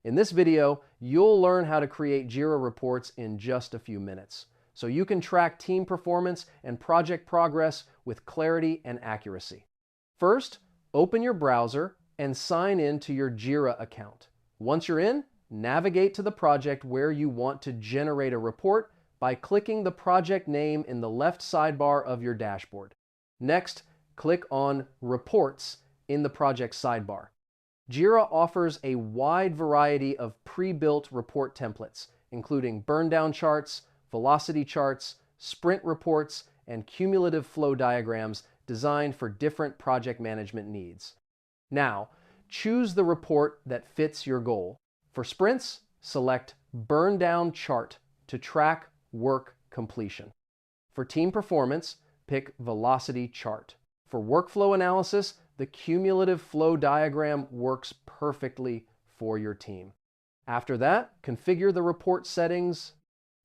In this video, you'll learn how to create Jira reports in just a few minutes, so you can track team performance and project progress with clarity and accuracy. First, open your browser and sign in to your Jira account. Once you're in, navigate to the project where you want to generate a report by clicking the project name in the left sidebar of your dashboard. Next, click on Reports in the project sidebar. Jira offers a wide variety of pre-built report templates, including burndown charts, velocity charts, sprint reports, and cumulative flow diagrams designed for different project management needs. Now, choose the report that fits your goal. For sprints, select Burndown Chart to track work completion. For team performance, pick Velocity Chart. For workflow analysis, the cumulative flow diagram works perfectly for your team. After that, configure the report settings,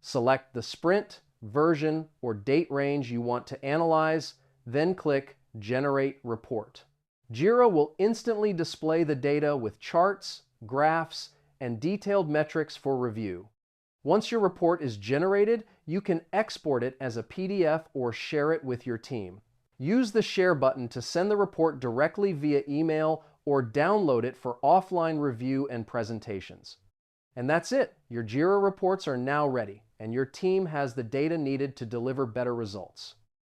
select the sprint, version, or date range you want to analyze, then click Generate Report. Jira will instantly display the data with charts, graphs, and detailed metrics for review. Once your report is generated, you can export it as a PDF or share it with your team. Use the Share button to send the report directly via email or download it for offline review and presentations. And that's it. Your Jira reports are now ready, and your team has the data needed to deliver better results.